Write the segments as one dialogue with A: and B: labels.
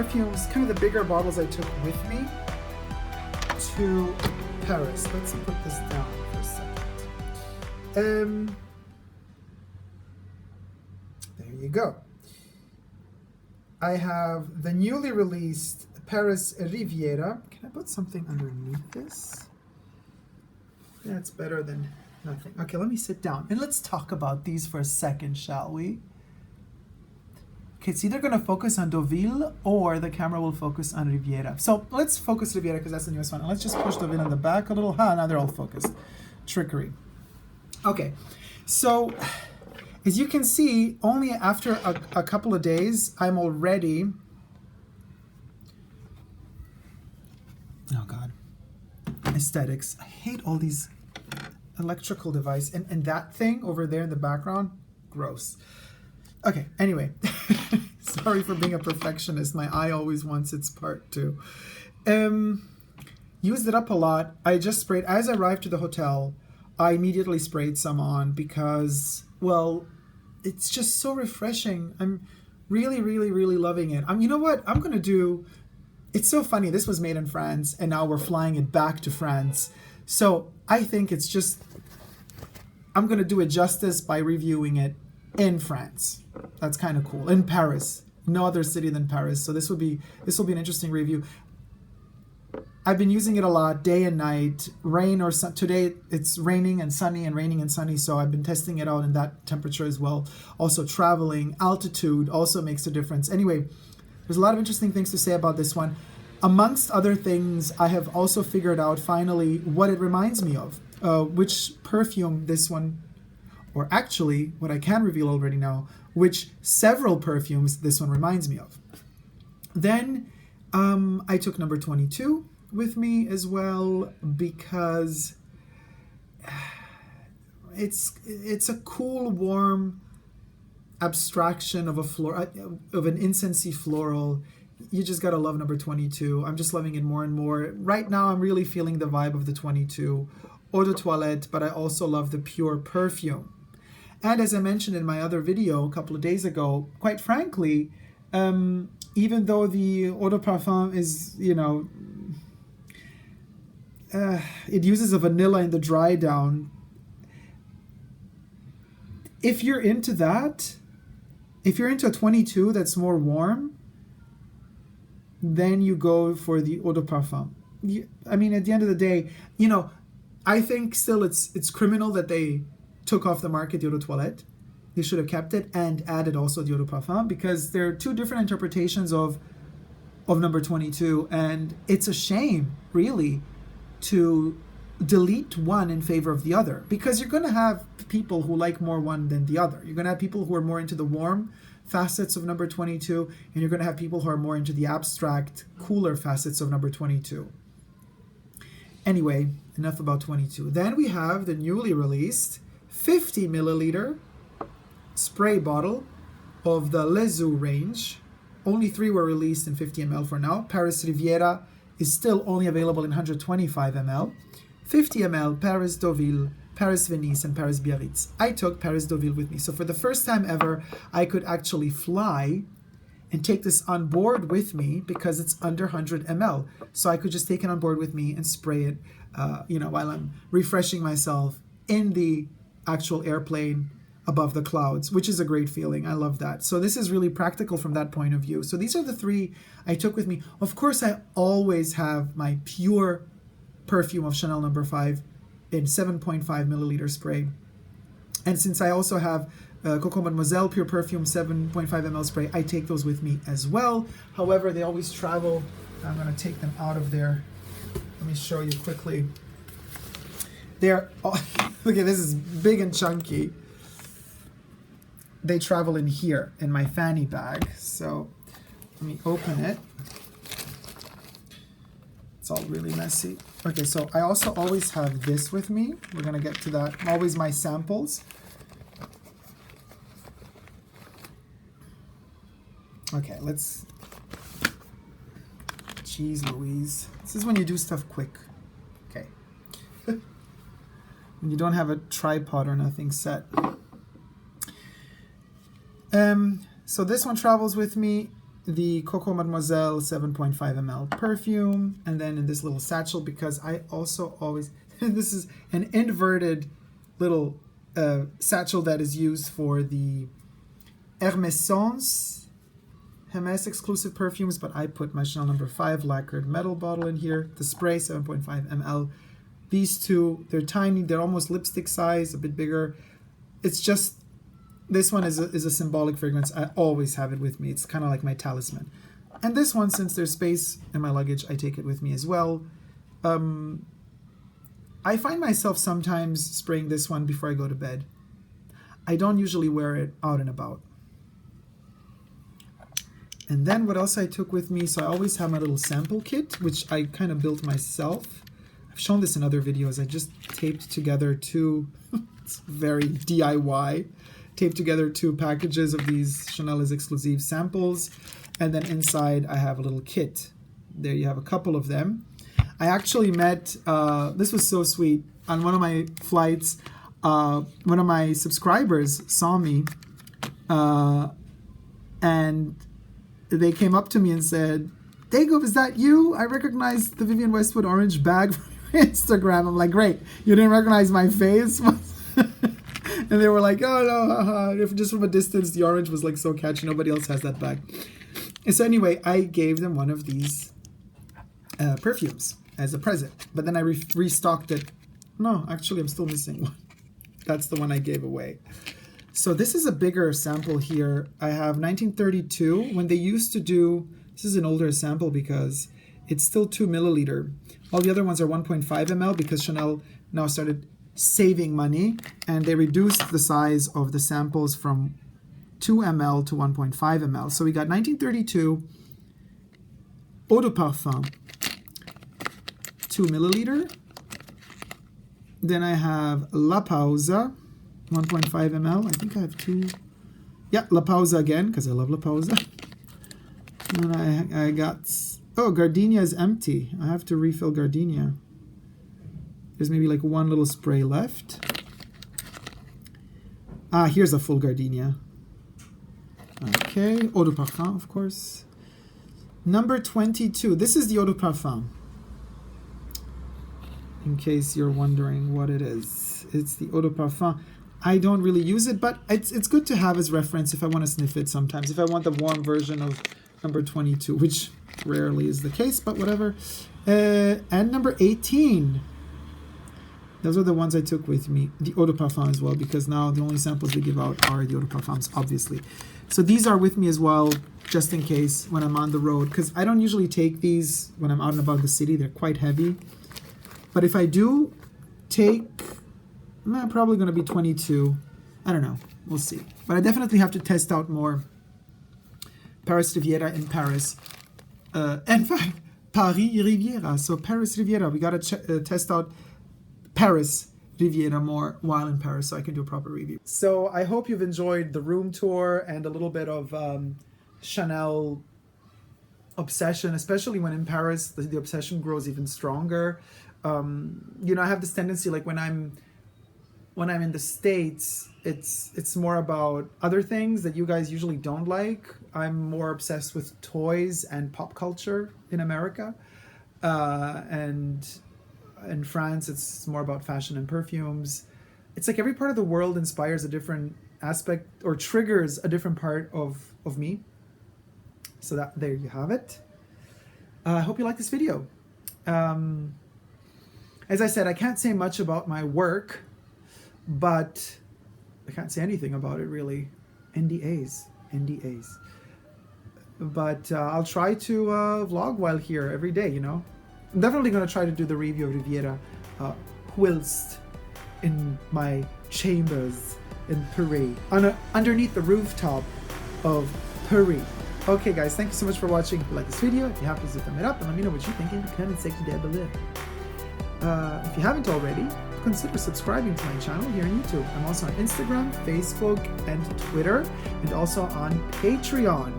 A: perfumes, kind of the bigger bottles I took with me to Paris. Let's put this down for a second. There you go. I have the newly released Paris Riviera. Can I put something underneath this? That's better than nothing. Okay, let me sit down and let's talk about these for a second, shall we? Okay, it's either going to focus on Deauville or the camera will focus on Riviera. So let's focus Riviera because that's the newest one. And let's just push Deauville in the back a little. Now they're all focused. Trickery. Okay, so as you can see, only after a couple of days, I'm already... Oh God. Aesthetics. I hate all these electrical devices. And that thing over there in the background, gross. Okay, anyway, sorry for being a perfectionist. My eye always wants its part too. Used it up a lot. I just sprayed, as I arrived to the hotel, I immediately sprayed some on because, well, it's just so refreshing. I'm really, really, really loving it. You know what? I'm going to do, it's so funny. This was made in France and now we're flying it back to France. So I think it's just, I'm going to do it justice by reviewing it in France. That's kind of cool. In Paris, no other city than Paris. So this will be an interesting review. I've been using it a lot, day and night, rain or sun. Today it's raining and sunny, so I've been testing it out in that temperature as well. Also traveling, altitude also makes a difference. Anyway, there's a lot of interesting things to say about this one. Amongst other things, I have also figured out finally what it reminds me of, which perfume this one, or actually what I can reveal already now, which several perfumes this one reminds me of. Then I took number 22 with me as well because it's a cool, warm abstraction of an incensey floral. You just gotta love number 22. I'm just loving it more and more. Right now I'm really feeling the vibe of the 22 eau de toilette, but I also love the pure perfume. And as I mentioned in my other video a couple of days ago, quite frankly, even though the eau de parfum is, you know, it uses a vanilla in the dry down. If you're into that, if you're into a 22 that's more warm, then you go for the eau de parfum. I mean, at the end of the day, you know, I think still it's criminal that they took off the market the eau de toilette. They should have kept it and added also the eau de parfum because there are two different interpretations of number 22, and it's a shame, really, to delete one in favor of the other, because you're going to have people who like more one than the other. You're going to have people who are more into the warm facets of number 22, and you're going to have people who are more into the abstract, cooler facets of number 22. Anyway, enough about 22. Then we have the newly released 50 milliliter spray bottle of the REISSUE range. Only 3 were released in 50 ml for now. Paris Riviera is still only available in 125 ml. 50 ml Paris Deauville, Paris Venise, and Paris Biarritz. I took Paris Deauville with me. So for the first time ever, I could actually fly and take this on board with me because it's under 100 ml. So I could just take it on board with me and spray it, while I'm refreshing myself in the actual airplane above the clouds, which is a great feeling. I love that. So this is really practical from that point of view. So these are the 3 I took with me. Of course, I always have my pure perfume of Chanel No. 5 in 7.5 milliliter spray. And since I also have COCO Mademoiselle Pure Perfume 7.5 ml spray, I take those with me as well. However, they always travel. I'm going to take them out of there. Let me show you quickly. They're, look at this, is big and chunky. They travel in here in my fanny bag. So let me open it. It's all really messy. Okay, so I also always have this with me. We're gonna get to that. Always my samples. Okay, let's, jeez Louise. This is when you do stuff quick. Okay. When you don't have a tripod or nothing set. So this one travels with me. the COCO Mademoiselle 7.5 ml perfume, and then in this little satchel, because I also always, this is an inverted little satchel that is used for the Hermès exclusive perfumes, but I put my Chanel No. 5 lacquered metal bottle in here, the spray 7.5 ml. These two, they're tiny, they're almost lipstick size, a bit bigger. It's just, this one is a symbolic fragrance. I always have it with me. It's kind of like my talisman. And this one, since there's space in my luggage, I take it with me as well. I find myself sometimes spraying this one before I go to bed. I don't usually wear it out and about. And then what else I took with me? So I always have my little sample kit, which I kind of built myself. I've shown this in other videos. I just taped together two, it's very DIY, taped together 2 packages of these Chanel exclusive samples. And then inside I have a little kit. There you have a couple of them. I actually met, this was so sweet, on one of my flights, one of my subscribers saw me, and they came up to me and said, Dacob, is that you? I recognize the Vivienne Westwood orange bag from your Instagram. I'm like, great, you didn't recognize my face? And they were like, oh no, haha. If just from a distance, the orange was like so catchy, nobody else has that bag. And so anyway, I gave them one of these perfumes as a present, but then I restocked it. No, actually I'm still missing one. That's the one I gave away. So this is a bigger sample here. I have 1932. When they used to do, this is an older sample because it's still 2 milliliter. All the other ones are 1.5 ml because Chanel now started saving money and they reduced the size of the samples from 2 ml to 1.5 ml. So we got 1932 Eau de Parfum, 2 milliliter. Then I have La Pausa, 1.5 ml. I think I have 2. Yeah, La Pausa again, because I love La Pausa. And I got, oh, Gardenia is empty. I have to refill Gardenia. There's maybe like 1 little spray left. Ah, here's a full Gardenia. Okay, Eau de Parfum, of course. Number 22. This is the Eau de Parfum. In case you're wondering what it is. It's the Eau de Parfum. I don't really use it, but it's good to have as reference if I want to sniff it sometimes. If I want the warm version of number 22, which rarely is the case, but whatever. And number 18. Those are the ones I took with me. The Eau de Parfum as well, because now the only samples we give out are the Eau de Parfums, obviously. So these are with me as well, just in case when I'm on the road, because I don't usually take these when I'm out and about the city. They're quite heavy. But if I do take, I'm probably going to be 22. I don't know. We'll see. But I definitely have to test out more Paris Riviera in Paris. In fact, Paris Riviera. So Paris Riviera. We got to test out Paris Riviera more while in Paris so I can do a proper review. So I hope you've enjoyed the room tour and a little bit of Chanel obsession, especially when in Paris, the obsession grows even stronger. You know, I have this tendency, like when I'm in the States, it's more about other things that you guys usually don't like. I'm more obsessed with toys and pop culture in America, and in France it's more about fashion and perfumes. It's like every part of the world inspires a different aspect or triggers a different part of me. So that there you have it. I hope you like this video. As I said, I can't say much about my work, but I can't say anything about it really. NDAs. But I'll try to vlog while here every day, you know. I'm definitely going to try to do the review of Riviera whilst in my chambers in Paris, underneath the rooftop of Paris. Okay guys, thank you so much for watching. If you like this video, if you have, please thumb it up and let me know what you think in the comment section down below. If you haven't already, consider subscribing to my channel here on YouTube. I'm also on Instagram, Facebook, and Twitter, and also on Patreon.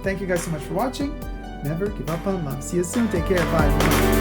A: Thank you guys so much for watching. Never give up on love. See you soon. Take care. Bye.